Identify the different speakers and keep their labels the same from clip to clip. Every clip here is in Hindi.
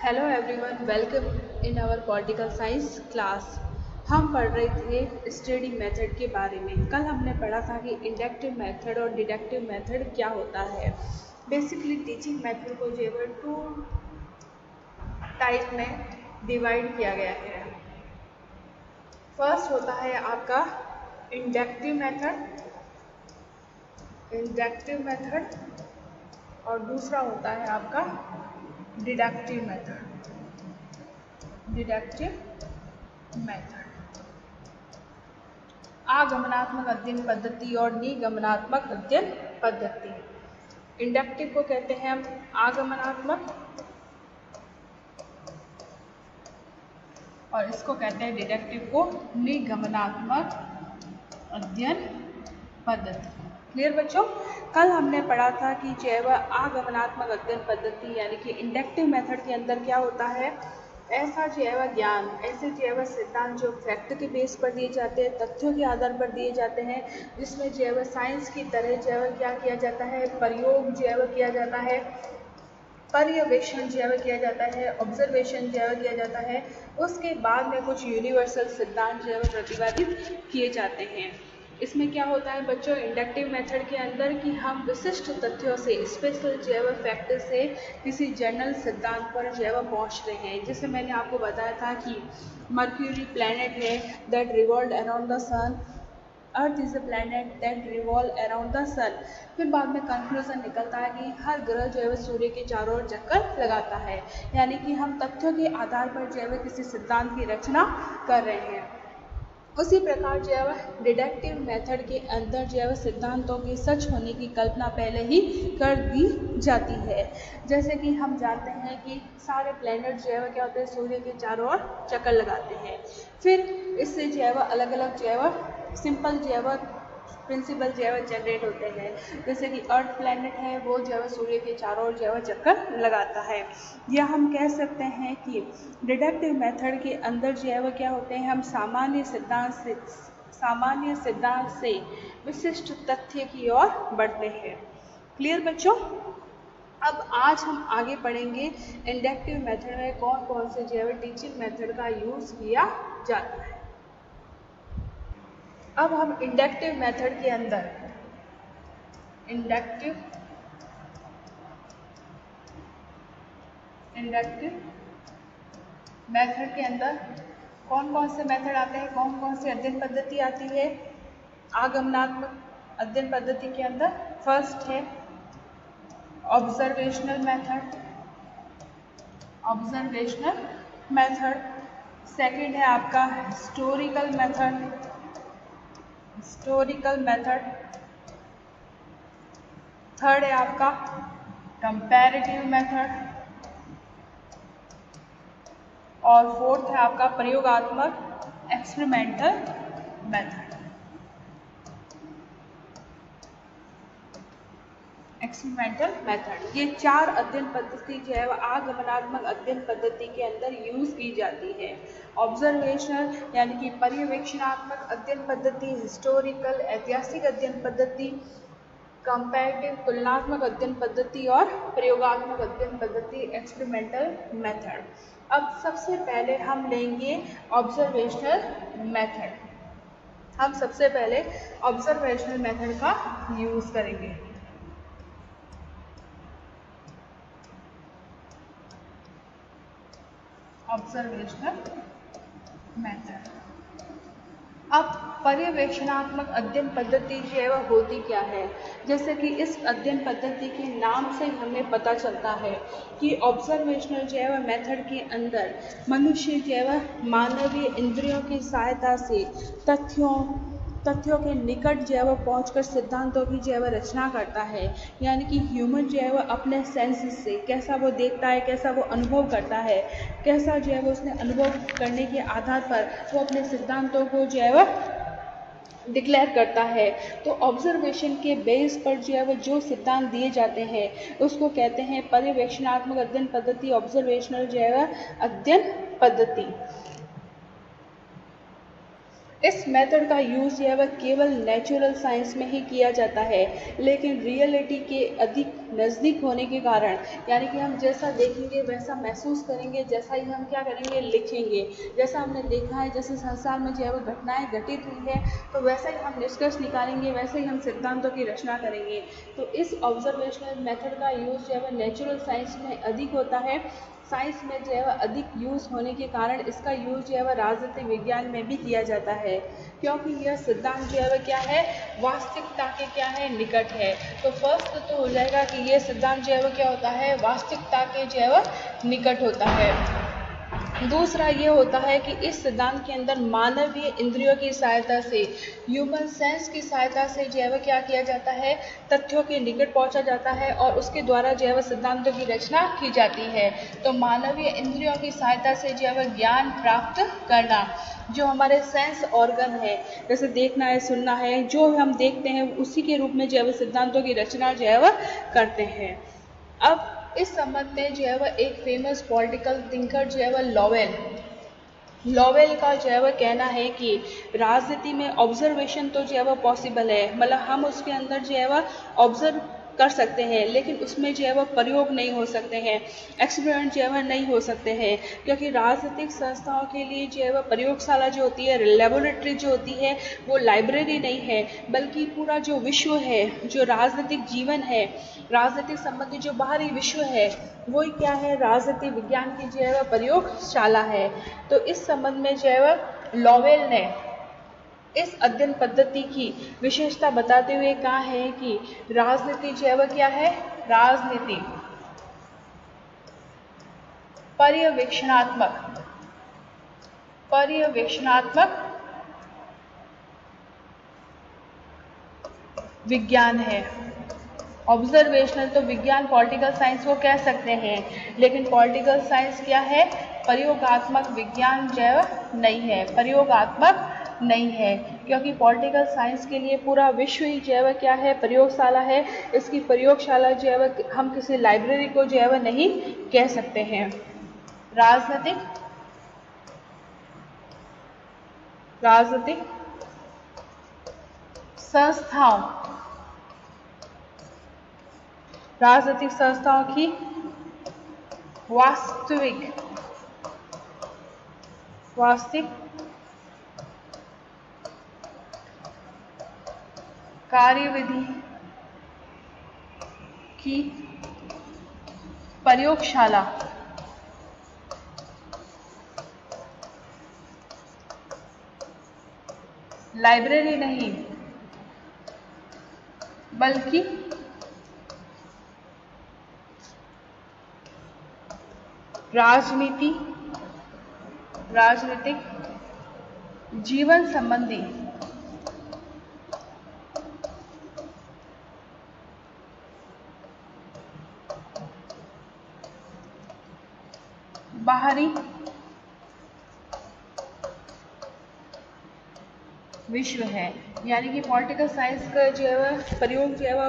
Speaker 1: Hello everyone, welcome in our political science class. हम पढ़ रहे थे स्टडी मेथड के बारे में। कल हमने पढ़ा था कि इंडक्टिव मेथड और डिडक्टिव मेथड क्या होता है। बेसिकली टीचिंग मेथड को जो है 2 टाइप में डिवाइड किया गया है। फर्स्ट होता है आपका इंडक्टिव मेथड और दूसरा होता है आपका डिडक्टिव मेथड। आगमनात्मक अध्ययन पद्धति और निगमनात्मक अध्ययन पद्धति। इंडक्टिव को कहते हैं हम आगमनात्मक और इसको कहते हैं डिडक्टिव को निगमनात्मक अध्ययन पद्धति। क्लियर बच्चों? कल हमने पढ़ा था कि जैव आगमनात्मक अध्ययन पद्धति यानी कि इंडक्टिव मेथड के अंदर क्या होता है, ऐसा जैव ज्ञान, ऐसे जैव सिद्धांत जो फैक्ट के बेस पर दिए जाते हैं, तथ्यों के आधार पर दिए जाते हैं, जिसमें जैव साइंस की तरह जैव क्या किया जाता है, प्रयोग जैव किया जाता है, पर्यवेक्षण जैव किया जाता है, ऑब्जर्वेशन जैव किया जाता है। उसके बाद में कुछ यूनिवर्सल सिद्धांत जैव प्रतिपादित किए जाते हैं। इसमें क्या होता है बच्चों, इंडक्टिव मेथड के अंदर कि हम विशिष्ट तथ्यों से, स्पेशल जैव फैक्ट से किसी जनरल सिद्धांत पर जैव पहुंच रहे हैं। जैसे मैंने आपको बताया था कि मर्क्यूरी प्लैनेट है that revolve around the sun, earth is a planet that revolve around the sun. फिर बाद में कंक्लूजन निकलता है कि हर ग्रह जो है सूर्य के चारों ओर चक्कर लगाता है। यानी कि हम तथ्यों के आधार पर जो है किसी सिद्धांत की रचना कर रहे हैं। उसी प्रकार जो है डिडक्टिव मेथड के अंदर जो है सिद्धांतों के सच होने की कल्पना पहले ही कर दी जाती है। जैसे कि हम जानते हैं कि सारे प्लैनेट जो है क्या होते हैं, सूर्य के चारों ओर चक्कर लगाते हैं। फिर इससे जो है अलग अलग जो है सिंपल जो है प्रिंसिपल जो है जनरेट होते हैं। जैसे कि अर्थ प्लैनेट है वो जो है सूर्य के चारों ओर जो है चक्कर लगाता है। या हम कह सकते हैं कि डिडक्टिव मेथड के अंदर जो है क्या होते हैं, हम सामान्य सिद्धांत से विशिष्ट तथ्य की ओर बढ़ते हैं। क्लियर बच्चों? अब आज हम आगे पढ़ेंगे इंडक्टिव मेथड में कौन कौन से जो है टीचिंग मेथड का यूज किया जाता है। अब हम इंडक्टिव मेथड के अंदर इंडक्टिव मेथड के अंदर कौन कौन से मेथड आते हैं, कौन कौन से अध्ययन पद्धति आती है। आगमनात्मक अध्ययन पद्धति के अंदर फर्स्ट है ऑब्जर्वेशनल मेथड, सेकंड है आपका हिस्टोरिकल मेथड, थर्ड है आपका कंपैरेटिव मेथड और फोर्थ है आपका प्रयोगात्मक एक्सपेरिमेंटल मेथड। ये 4 अध्ययन पद्धति जो है आगमनात्मक अध्ययन पद्धति के अंदर यूज की जाती है। ऑब्जर्वेशनल यानी कि पर्यवेक्षणात्मक अध्ययन पद्धति, हिस्टोरिकल ऐतिहासिक अध्ययन पद्धति, कंपैरेटिव तुलनात्मक अध्ययन पद्धति और प्रयोगात्मक अध्ययन पद्धति एक्सपेरिमेंटल मेथड। अब सबसे पहले हम लेंगे ऑब्जर्वेशनल मेथड। हम सबसे पहले ऑब्जर्वेशनल मेथड का यूज करेंगे। Observational method. अब पर्यवेक्षणात्मक अध्ययन पद्धति जो है वह होती क्या है, जैसे कि इस अध्ययन पद्धति के नाम से हमें पता चलता है कि ऑब्जर्वेशनल जो है वह मेथड के अंदर मनुष्य जो है वह मानवीय इंद्रियों की सहायता से तथ्यों के निकट जो है वह पहुँचकर सिद्धांतों की जो है वह रचना करता है। यानी कि ह्यूमन जो है वह अपने सेंसेस से कैसा वो देखता है, कैसा वो अनुभव करता है, कैसा जो है वो उसने अनुभव करने के आधार पर वो अपने सिद्धांतों को जो है वह डिक्लेयर करता है। तो ऑब्जर्वेशन के बेस पर जो है वो जो सिद्धांत दिए जाते हैं उसको कहते हैं पर्यवेक्षणात्मक अध्ययन पद्धति, ऑब्जर्वेशनल जो है वह अध्ययन पद्धति। इस मेथड का यूज़ जो है वह केवल नेचुरल साइंस में ही किया जाता है, लेकिन रियलिटी के अधिक नज़दीक होने के कारण, यानी कि हम जैसा देखेंगे वैसा महसूस करेंगे, जैसा ही हम क्या करेंगे, लिखेंगे। जैसा हमने देखा है, जैसे संसार में जो है वो घटनाएं घटित हुई है, तो वैसा ही हम निष्कर्ष निकालेंगे, वैसे ही हम सिद्धांतों की रचना करेंगे। तो इस ऑब्जर्वेशनल मेथड का यूज़ जो है वो नेचुरल साइंस में अधिक होता है। साइंस में जो है वह अधिक यूज़ होने के कारण इसका यूज़ जो है वह राजनीतिक विज्ञान में भी किया जाता है, क्योंकि यह सिद्धांत जो है वह क्या है, वास्तविकता के क्या है, निकट है। तो फर्स्ट तो हो जाएगा कि ये सिद्धांत जो है वह क्या होता है, वास्तविकता के जो है वह निकट होता है। दूसरा ये होता है कि इस सिद्धांत के अंदर मानवीय इंद्रियों की सहायता से, ह्यूमन सेंस की सहायता से जो है वह क्या किया जाता है, तथ्यों के निकट पहुंचा जाता है और उसके द्वारा जो है वह सिद्धांतों की रचना की जाती है। तो मानवीय इंद्रियों की सहायता से जो है वह ज्ञान प्राप्त करना, जो हमारे सेंस ऑर्गन है, जैसे देखना है, सुनना है, जो हम देखते हैं उसी के रूप में जो है वह सिद्धांतों की रचना जो है वह करते हैं। अब इस संबंध में जो है वह एक फेमस पॉलिटिकल थिंकर जो है वह लॉवेल का जो है वह कहना है कि राजनीति में ऑब्जर्वेशन तो जो है वह पॉसिबल है, मतलब हम उसके अंदर जो है वह ऑब्जर्व कर सकते हैं, लेकिन उसमें जो है वह प्रयोग नहीं हो सकते हैं, एक्सपेरिमेंट जो है वह नहीं हो सकते हैं, क्योंकि राजनीतिक संस्थाओं के लिए जो है वह प्रयोगशाला जो होती है, लेबोरेटरी जो होती है, वो लाइब्रेरी नहीं है, बल्कि पूरा जो विश्व है, जो राजनीतिक जीवन है, राजनीतिक संबंधी जो बाहरी विश्व है, वही क्या है, राजनीतिक विज्ञान की जो है वह प्रयोगशाला है। तो इस संबंध में जो है वह लॉवेल ने इस अध्ययन पद्धति की विशेषता बताते हुए कहा है कि राजनीति जो है वह क्या है, राजनीति पर्यवेक्षणात्मक विज्ञान है। ऑब्जर्वेशनल तो विज्ञान पॉलिटिकल साइंस को कह सकते हैं, लेकिन पॉलिटिकल साइंस क्या है, प्रयोगात्मक विज्ञान जो है नहीं है, प्रयोगात्मक नहीं है, क्योंकि पॉलिटिकल साइंस के लिए पूरा विश्व ही जो है वह क्या है, प्रयोगशाला है। इसकी प्रयोगशाला जो है वह हम किसी लाइब्रेरी को जो है वह नहीं कह सकते हैं। राजनीतिक संस्थाओं की वास्तविक कार्यविधि की प्रयोगशाला लाइब्रेरी नहीं, बल्कि राजनीतिक जीवन संबंधी बाहरी विश्व है। यानी कि पॉलिटिकल साइंस का जो है वह प्रयोग जो है वह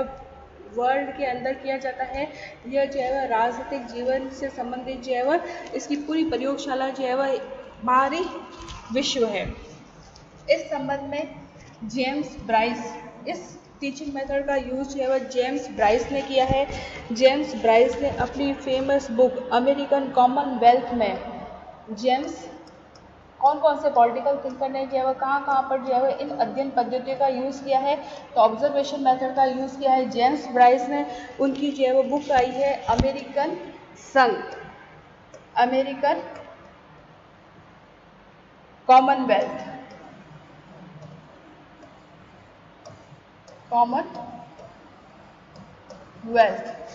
Speaker 1: वर्ल्ड के अंदर किया जाता है। यह जो है वह राजनीतिक जीवन से संबंधित जो है वह इसकी पूरी प्रयोगशाला जो है वह बाहरी विश्व है। इस संबंध में जेम्स ब्राइस, इस टीचिंग मेथड का यूज जो है वह जेम्स ब्राइस ने किया है। जेम्स ब्राइस ने अपनी फेमस बुक अमेरिकन कॉमनवेल्थ में कौन कौन से पॉलिटिकल थिंकर ने जो है वह कहाँ पर जो है वह इन अध्ययन पद्धतियों का यूज़ किया है, तो ऑब्जर्वेशन मेथड का यूज़ किया है जेम्स ब्राइस ने। उनकी जो है वो बुक आई है अमेरिकन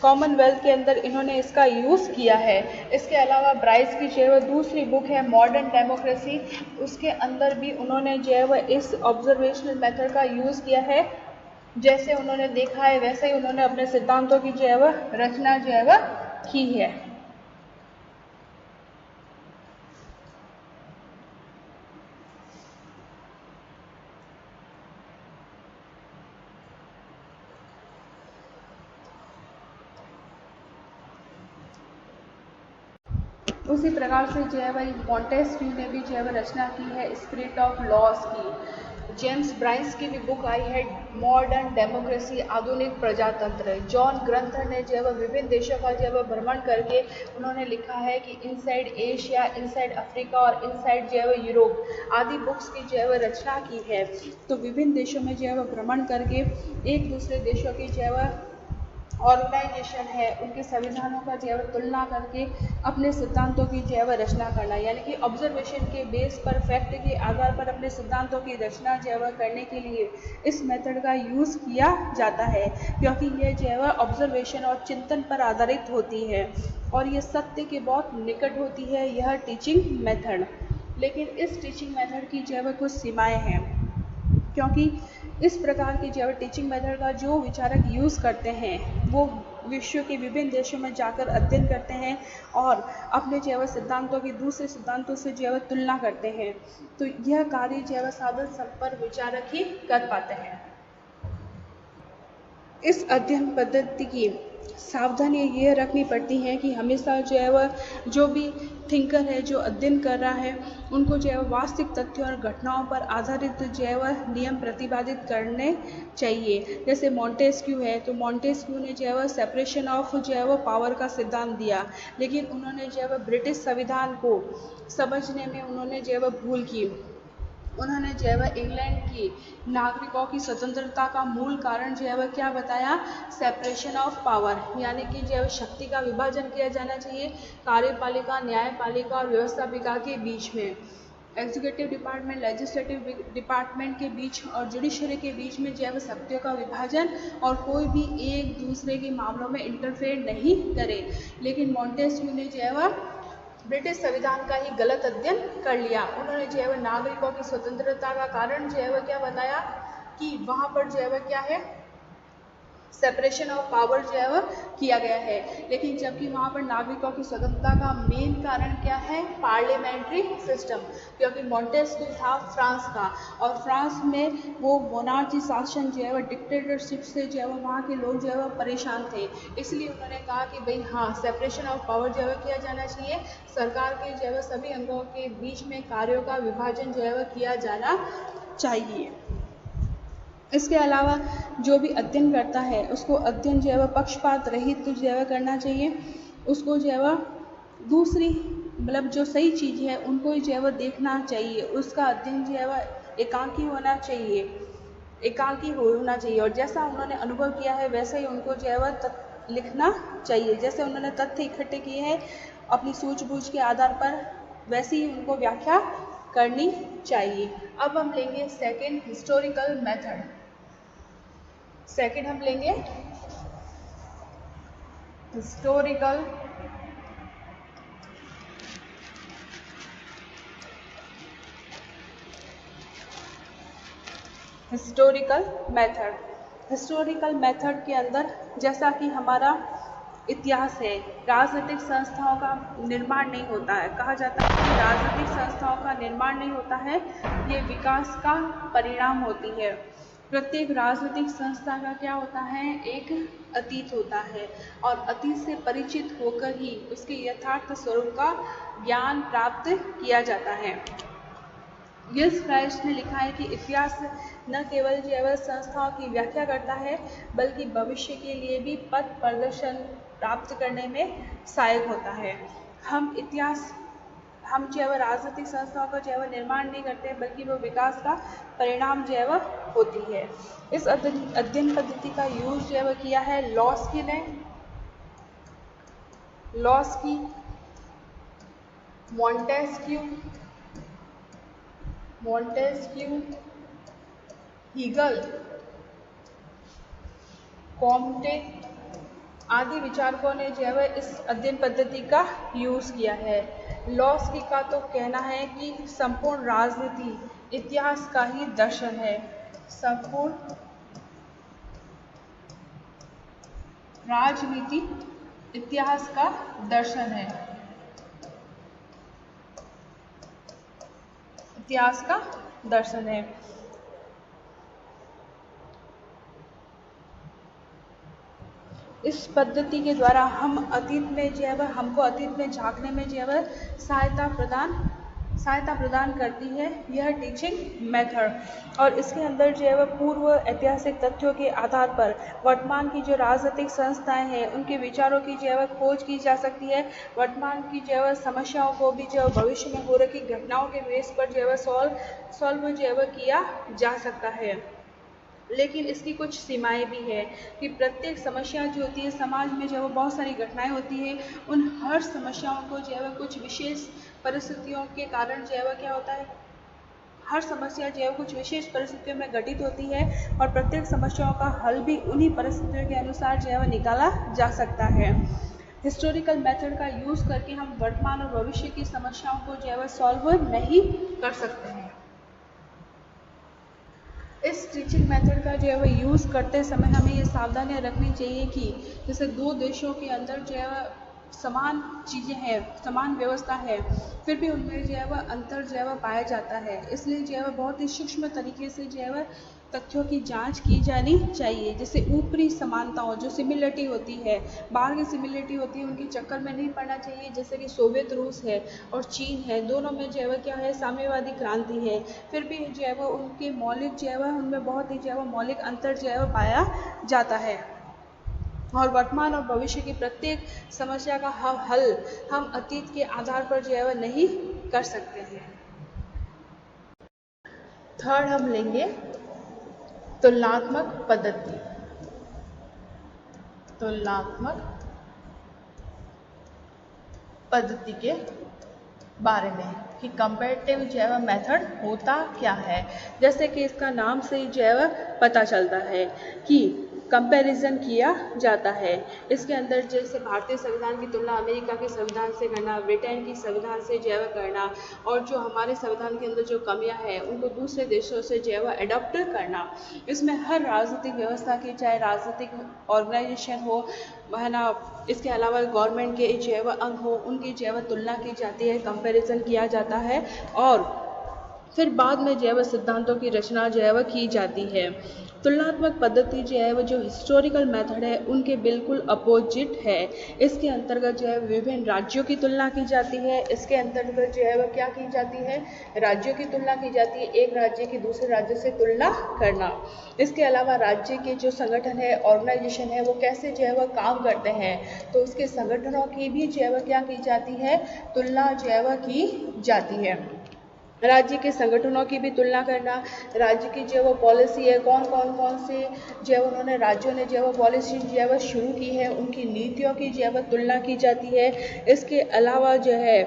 Speaker 1: कॉमनवेल्थ के अंदर इन्होंने इसका यूज़ किया है। इसके अलावा ब्राइस की जो है वह दूसरी बुक है मॉडर्न डेमोक्रेसी, उसके अंदर भी उन्होंने जो है वह इस ऑब्जर्वेशनल मेथड का यूज़ किया है। जैसे उन्होंने देखा है वैसे ही उन्होंने अपने सिद्धांतों की जो है वह रचना जो है वह की है। उसी प्रकार से जो है वह मॉन्टेस्क्यू ने भी जो है वह रचना की है स्पिरिट ऑफ लॉस की। जेम्स ब्राइस की भी बुक आई है मॉडर्न डेमोक्रेसी, आधुनिक प्रजातंत्र। जॉन ग्रंथर ने जो है विभिन्न देशों का जो है भ्रमण करके उन्होंने लिखा है कि इनसाइड एशिया, इनसाइड अफ्रीका और इनसाइड जो है यूरोप आदि बुक्स की जो है रचना की है। तो विभिन्न देशों में जो है भ्रमण करके एक दूसरे देशों की जो है ऑर्गेनाइजेशन है उनके संविधानों का जो है तुलना करके अपने सिद्धांतों की जो है रचना करना, यानी कि ऑब्जर्वेशन के बेस पर, फैक्ट के आधार पर अपने सिद्धांतों की रचना जो है करने के लिए इस मेथड का यूज़ किया जाता है, क्योंकि यह जो है ऑब्जर्वेशन और चिंतन पर आधारित होती है और ये सत्य के बहुत निकट होती है यह टीचिंग मेथड। लेकिन इस टीचिंग मेथड की जो है कुछ सीमाएँ हैं, क्योंकि इस प्रकार की जो टीचिंग मेथड का जो विचारक यूज़ करते हैं वो विश्व के विभिन्न देशों में जाकर अध्ययन करते हैं और अपने जो है सिद्धांतों की दूसरे सिद्धांतों से जो है तुलना करते हैं। तो यह कार्य जो है साधन संपन्न विचारक ही कर पाते हैं। इस अध्ययन पद्धति की सावधानी ये रखनी पड़ती है कि हमेशा जो है वह जो भी थिंकर है, जो अध्ययन कर रहा है, उनको जो है वास्तविक तथ्यों और घटनाओं पर आधारित जो है वह नियम प्रतिपादित करने चाहिए। जैसे मॉन्टेस्क्यू है, तो मॉन्टेस्क्यू ने जो है वह सेपरेशन ऑफ जो है वह पावर का सिद्धांत दिया, लेकिन उन्होंने जो है वह ब्रिटिश संविधान को समझने में उन्होंने जो है वह भूल की। उन्होंने जो है वह इंग्लैंड की नागरिकों की स्वतंत्रता का मूल कारण जो है वह क्या बताया, सेपरेशन ऑफ पावर, यानी कि जो है शक्ति का विभाजन किया जाना चाहिए कार्यपालिका, न्यायपालिका और व्यवस्थापिका के बीच में, एग्जीक्यूटिव डिपार्टमेंट, लेजिस्लेटिव डिपार्टमेंट के बीच और जुडिशरी के बीच में जो है वह शक्तियों का विभाजन और कोई भी एक दूसरे के मामलों में इंटरफेयर नहीं करे। लेकिन मॉन्टेस्क्यू ने जो है वह ब्रिटिश संविधान का ही गलत अध्ययन कर लिया। उन्होंने जो है वह नागरिकों की स्वतंत्रता का कारण जो है वह क्या बताया कि वहाँ पर जो है वह क्या है, सेपरेशन ऑफ पावर जो है वह किया गया है, लेकिन जबकि वहाँ पर नागरिकों की स्वतंत्रता का मेन कारण क्या है, पार्लियामेंट्री सिस्टम, क्योंकि मॉन्टेस्क्यू था फ्रांस का और फ्रांस में वो मोनार्ची शासन जो है वह डिक्टेटरशिप से जो है वहाँ के लोग जो है वह परेशान थे, इसलिए उन्होंने कहा कि भाई हाँ, सेपरेशन ऑफ पावर जो है वह किया जाना चाहिए, सरकार के जो है वह सभी अंगों के बीच में कार्यों का विभाजन जो है वह किया जाना चाहिए। इसके अलावा जो भी अध्ययन करता है उसको अध्ययन जो है वह पक्षपात रहित तो जो है वह करना चाहिए, उसको जो है वह दूसरी मतलब जो सही चीज़ है उनको जो है वह देखना चाहिए, उसका अध्ययन जो है वह एकांकी होना चाहिए, एकांकी होना चाहिए और जैसा उन्होंने अनुभव किया है वैसे ही उनको जो है वह लिखना चाहिए, जैसे उन्होंने तथ्य इकट्ठे किए हैं अपनी सूझबूझ के आधार पर वैसे ही उनको व्याख्या करनी चाहिए। अब हम लेंगे सेकंड, हिस्टोरिकल मेथड। सेकंड हम लेंगे हिस्टोरिकल मेथड। हिस्टोरिकल मेथड के अंदर जैसा कि हमारा इतिहास है, राजनीतिक संस्थाओं का निर्माण नहीं होता है, कहा जाता है कि राजनीतिक संस्थाओं का निर्माण नहीं होता है, ये विकास का परिणाम होती है। प्रत्येक राजनीतिक संस्था का क्या होता है, एक अतीत होता है और अतीत से परिचित होकर ही उसके यथार्थ स्वरूप का ज्ञान प्राप्त किया जाता है। गिल्स क्राइस्ट ने लिखा है कि इतिहास न केवल जो है संस्थाओं की व्याख्या करता है बल्कि भविष्य के लिए भी पथ प्रदर्शन प्राप्त करने में सहायक होता है। हम जो है राजनीतिक संस्थाओं का जो है निर्माण नहीं करते बल्कि वो विकास का परिणाम जो है होती है। इस अध्ययन पद्धति का यूज जो है किया है लॉस्की ने, लॉस्की, मॉन्टेस्क्यू, हीगल, कॉम्टे आदि विचारकों ने जो है इस अध्ययन पद्धति का यूज किया है। लॉस्की का तो कहना है कि संपूर्ण राजनीति इतिहास का ही दर्शन है, संपूर्ण राजनीति इतिहास का दर्शन है, इतिहास का दर्शन है। इस पद्धति के द्वारा हम अतीत में जो है हमको अतीत में झांकने में जो है सहायता प्रदान सहायता प्रदान करती है यह टीचिंग मेथड। और इसके अंदर जो है वह पूर्व ऐतिहासिक तथ्यों के आधार पर वर्तमान की जो राजनीतिक संस्थाएं हैं उनके विचारों की जो है वह खोज की जा सकती है। वर्तमान की जो है वह समस्याओं को भी जो भविष्य में हो रही घटनाओं के बेस पर जो है वह सॉल्व जो है वह किया जा सकता है। लेकिन इसकी कुछ सीमाएं भी है कि प्रत्येक समस्या जो होती है समाज में जो है बहुत सारी घटनाएं होती हैं, उन हर समस्याओं को जो है कुछ विशेष परिस्थितियों के कारण जो है क्या होता है, हर समस्या जो है कुछ विशेष परिस्थितियों में घटित होती है और प्रत्येक समस्याओं का हल भी उन्हीं परिस्थितियों के अनुसार जो है निकाला जा सकता है। हिस्टोरिकल मेथड का यूज़ करके हम वर्तमान और भविष्य की समस्याओं को जो है सॉल्व नहीं कर सकते हैं। इस टीचिंग मेथड का जो है वह यूज़ करते समय हमें ये सावधानियां रखनी चाहिए कि जैसे दो देशों के अंदर जो है समान चीज़ें हैं, समान व्यवस्था है, फिर भी उनमें जो है वह अंतर जो है वह पाया जाता है। इसलिए जो है वह बहुत ही सूक्ष्म तरीके से जो है वह तथ्यों की जांच की जानी चाहिए। जैसे ऊपरी समानताओं जो सिमिलरिटी होती है, बाहर की सिमिलरिटी होती है, उनके चक्कर में नहीं पड़ना चाहिए। जैसे कि सोवियत रूस है और चीन है, दोनों में जो है वह क्या है, साम्यवादी क्रांति है, फिर भी जो है वह उनके मौलिक जो है वह उनमें बहुत ही जो है वह मौलिक अंतर जो है वह पाया जाता है। और वर्तमान और भविष्य की प्रत्येक समस्या का हल हम अतीत के आधार पर जो है वह नहीं कर सकते हैं। थर्ड हम लेंगे तुलनात्मक पद्धति। तुलनात्मक पद्धति के बारे में कि कंपैरेटिव जो है मेथड होता क्या है। जैसे कि इसका नाम से जो है पता चलता है कि कंपैरिजन किया जाता है। इसके अंदर जैसे भारतीय संविधान की तुलना अमेरिका के संविधान से करना, ब्रिटेन की संविधान से जो है करना, और जो हमारे संविधान के अंदर जो कमियां हैं उनको दूसरे देशों से जो है अडॉप्ट करना। इसमें हर राजनीतिक व्यवस्था की, चाहे राजनीतिक ऑर्गेनाइजेशन हो है ना, इसके अलावा गवर्नमेंट के जो है अंग हो, उनकी जो है तुलना की जाती है, कंपैरिजन किया जाता है और फिर बाद में जो है सिद्धांतों की रचना जो है की जाती है। तुलनात्मक पद्धति जो है जो हिस्टोरिकल मेथड है उनके बिल्कुल अपोजिट है। इसके अंतर्गत जो है विभिन्न राज्यों की तुलना की जाती है। इसके अंतर्गत जो है क्या की जाती है, राज्यों की तुलना की जाती है, एक राज्य की दूसरे राज्य से तुलना करना। इसके अलावा राज्य के जो संगठन है, ऑर्गेनाइजेशन है, वो कैसे जो है काम करते हैं, तो उसके संगठनों की भी जो है क्या की जाती है, तुलना जो है की जाती है। राज्य के संगठनों की भी तुलना करना, राज्य की जो वो पॉलिसी है, कौन से जो उन्होंने राज्यों ने जो वो पॉलिसी जो है शुरू की है, उनकी नीतियों की जो है तुलना की जाती है। इसके अलावा जो है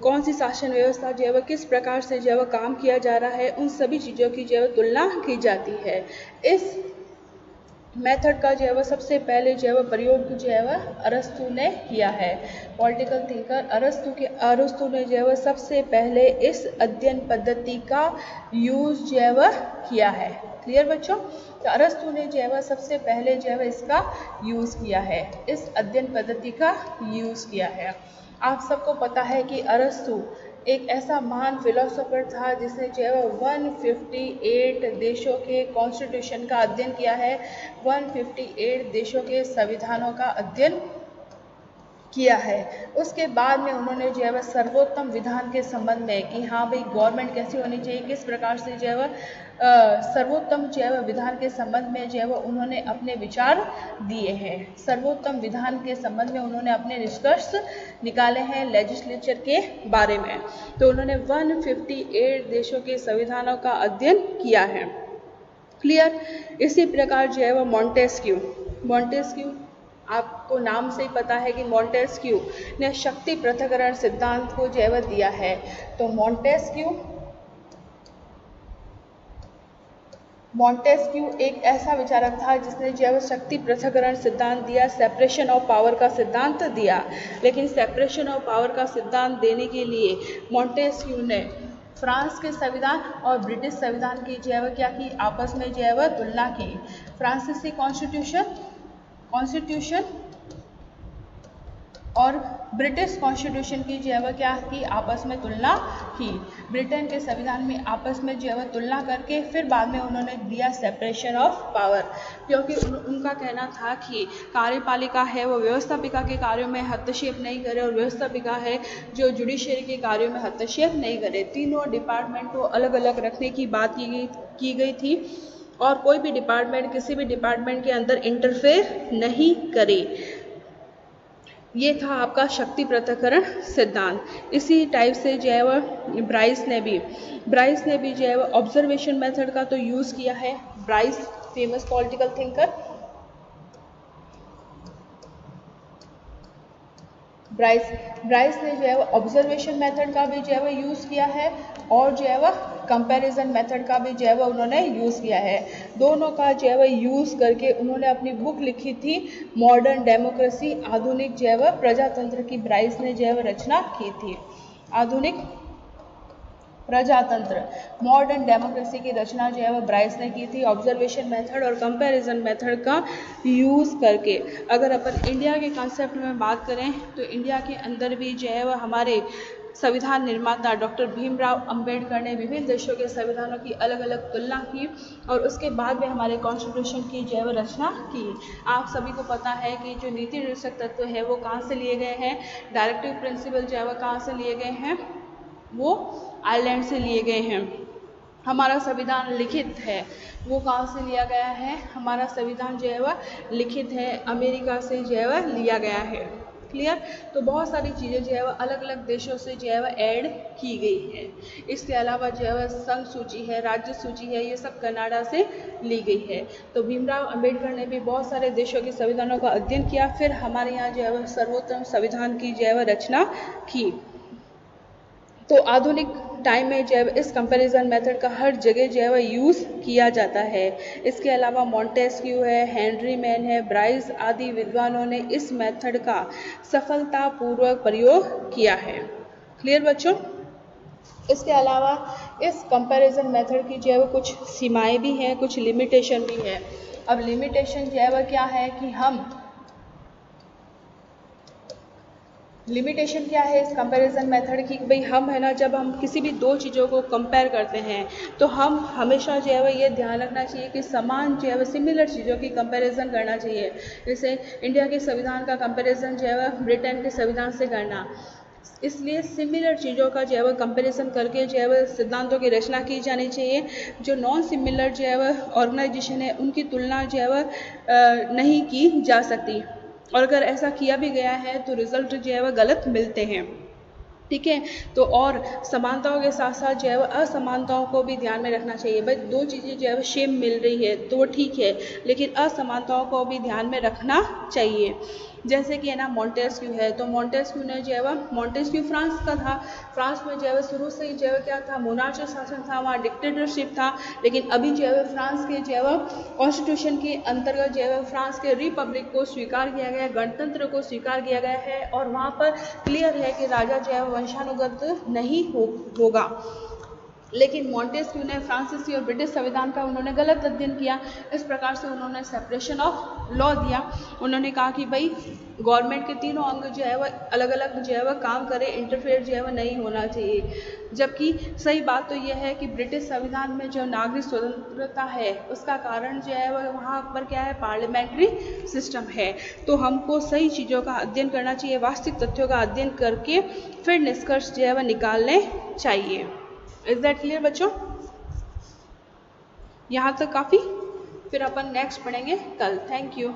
Speaker 1: कौन सी शासन व्यवस्था जो है किस प्रकार से जो है काम किया जा रहा है, उन सभी चीज़ों की जो है तुलना की जाती है। इस मेथड का जो है सबसे पहले जो है प्रयोग जो है अरस्तु ने किया है। पॉलिटिकल थिंकर अरस्तु ने जो है सबसे पहले इस अध्ययन पद्धति का यूज़ जो है किया है। क्लियर बच्चों? तो अरस्तु ने जो है सबसे पहले जो है इसका यूज़ किया है, इस अध्ययन पद्धति का यूज़ किया है। आप सबको पता है कि अरस्तु एक ऐसा महान फिलोसोफर था जिसने जो है 158 देशों के कॉन्स्टिट्यूशन का अध्ययन किया है, 158 देशों के संविधानों का अध्ययन किया है। उसके बाद में उन्होंने जो है सर्वोत्तम विधान के संबंध में कि हाँ भाई गवर्नमेंट कैसी होनी चाहिए, किस प्रकार से जो है सर्वोत्तम जो है विधान के संबंध में जो है उन्होंने अपने विचार दिए हैं। सर्वोत्तम विधान के संबंध में उन्होंने अपने निष्कर्ष निकाले हैं लेजिस्लेचर के बारे में। तो उन्होंने 158 देशों के संविधानों का अध्ययन किया है। क्लियर? इसी प्रकार जो है मॉन्टेस्क्यू आपको नाम से ही पता है कि मॉन्टेस्क्यू ने शक्ति पृथक्करण सिद्धांत को जो है दिया है। तो मॉन्टेस्क्यू एक ऐसा विचारक था जिसने जो है शक्ति पृथक्करण सिद्धांत दिया, सेपरेशन ऑफ पावर का सिद्धांत दिया। लेकिन सेपरेशन ऑफ पावर का सिद्धांत देने के लिए मॉन्टेस्क्यू ने फ्रांस के संविधान और ब्रिटिश संविधान की जो है क्या की, आपस में जो है तुलना की। फ्रांसीसी कॉन्स्टिट्यूशन और ब्रिटिश कॉन्स्टिट्यूशन की जो है वह क्या की आपस में तुलना की, ब्रिटेन के संविधान में आपस में जो है वह तुलना करके फिर बाद में उन्होंने दिया सेपरेशन ऑफ पावर, क्योंकि उनका कहना था कि कार्यपालिका है वो व्यवस्थापिका के कार्यों में हस्तक्षेप नहीं करे और व्यवस्थापिका है जो जुडिशरी के कार्यों में हस्तक्षेप नहीं करे। तीनों डिपार्टमेंट को अलग अलग रखने की बात की गई थी और कोई भी डिपार्टमेंट किसी भी डिपार्टमेंट के अंदर इंटरफेयर नहीं करे। ये था आपका शक्ति पृथक्करण सिद्धांत। इसी टाइप से जो है वह ब्राइस ने भी जो है वह ऑब्जर्वेशन मेथड का तो यूज़ किया है। Bryce famous political thinker, Bryce ने जो है वह ऑब्जर्वेशन मेथड का भी जो है वह यूज़ किया है और जो है वह कंपैरिजन मेथड का भी जो है वह उन्होंने यूज़ किया है। दोनों का जो है वह यूज़ करके उन्होंने अपनी बुक लिखी थी मॉडर्न डेमोक्रेसी, आधुनिक जो है वह प्रजातंत्र की ब्राइस ने जो है वह रचना की थी। आधुनिक प्रजातंत्र मॉडर्न डेमोक्रेसी की रचना जो है वह ब्राइस ने की थी ऑब्जर्वेशन मेथड और कंपैरिजन मेथड का यूज़ करके। अगर अपन इंडिया के कॉन्सेप्ट में बात करें तो इंडिया के अंदर भी जो है वह हमारे संविधान निर्माता डॉक्टर भीमराव अंबेडकर ने विभिन्न देशों के संविधानों की अलग अलग तुलना की और उसके बाद में हमारे कॉन्स्टिट्यूशन की जो है वह रचना की। आप सभी को पता है कि जो नीति निर्देशक तत्व है वो कहाँ से लिए गए हैं, डायरेक्टिव प्रिंसिपल जो है वह कहाँ से लिए गए हैं, वो आयरलैंड से लिए गए हैं। हमारा संविधान लिखित है वो कहाँ से लिया गया है, हमारा संविधान जो है वह लिखित है अमेरिका से जो है वह लिया गया है। क्लियर। तो बहुत सारी चीज़ें जो है वह अलग अलग देशों से जो है वह ऐड की गई है। इसके अलावा जो है वह संघ सूची है, राज्य सूची है, ये सब कनाडा से ली गई है। तो भीमराव अंबेडकर ने भी बहुत सारे देशों के संविधानों का अध्ययन किया, फिर हमारे यहाँ जो है वह सर्वोत्तम संविधान की जो है वह रचना की। तो आधुनिक टाइम में जो है इस कंपैरिजन मेथड का हर जगह जो है वह यूज़ किया जाता है। इसके अलावा मॉन्टेस्क्यू है, हेनरी मैन है, ब्राइस आदि विद्वानों ने इस मेथड का सफलतापूर्वक प्रयोग किया है। क्लियर बच्चों। इसके अलावा इस कंपैरिजन मेथड की जो है वो कुछ सीमाएं भी हैं, कुछ लिमिटेशन भी है। अब लिमिटेशन जो है वह क्या है कि लिमिटेशन क्या है इस कंपैरिजन मेथड की, भाई हम है ना जब हम किसी भी दो चीज़ों को कंपेयर करते हैं तो हम हमेशा जो है वह ये ध्यान रखना चाहिए कि समान जो है वह सिमिलर चीज़ों की कंपैरिजन करना चाहिए। जैसे इंडिया के संविधान का कंपैरिजन जो है वह ब्रिटेन के संविधान से करना, इसलिए सिमिलर चीज़ों का जो है वह कंपैरिजन करके जो है वह सिद्धांतों की रचना की जानी चाहिए। जो नॉन सिमिलर जो है वह ऑर्गेनाइजेशन है उनकी तुलना जो है वह नहीं की जा सकती और अगर ऐसा किया भी गया है तो रिजल्ट जो है वह गलत मिलते हैं। ठीक है। तो और समानताओं के साथ साथ जो है वह असमानताओं को भी ध्यान में रखना चाहिए। भाई दो चीज़ें जो है वह सेम मिल रही है तो वो ठीक है, लेकिन असमानताओं को भी ध्यान में रखना चाहिए। जैसे कि है ना मॉन्टेस्क्यू है, तो मॉन्टेस्क्यू ने जो है वह, मॉन्टेस्क्यू फ्रांस का था, फ्रांस में जो है वह शुरू से ही जो है वह क्या था, मोनार्ची शासन था, वहाँ डिक्टेटरशिप था। लेकिन अभी जो है वह फ्रांस के जो है वह कॉन्स्टिट्यूशन के अंतर्गत जो है वह फ्रांस के रिपब्लिक को स्वीकार किया गया है, गणतंत्र को स्वीकार किया गया है और वहाँ पर क्लियर है कि राजा जो है वंशानुगत नहीं होगा। लेकिन मॉन्टेस्क्यू ने फ्रांसीसी और ब्रिटिश संविधान का उन्होंने गलत अध्ययन किया। इस प्रकार से उन्होंने सेपरेशन ऑफ लॉ दिया। उन्होंने कहा कि भाई गवर्नमेंट के तीनों अंग जो है वह अलग अलग जो है वह काम करे, इंटरफेयर जो है वह नहीं होना चाहिए। जबकि सही बात तो यह है कि ब्रिटिश संविधान में जो नागरिक स्वतंत्रता है उसका कारण जो है वह वहाँ पर क्या है, पार्लियामेंट्री सिस्टम है। तो हमको सही चीज़ों का अध्ययन करना चाहिए, वास्तविक तथ्यों का अध्ययन करके फिर निष्कर्ष जो है वह निकालने चाहिए। इज दैट क्लियर बच्चों? यहाँ तक काफ़ी, फिर अपन नेक्स्ट पढ़ेंगे कल। Thank you.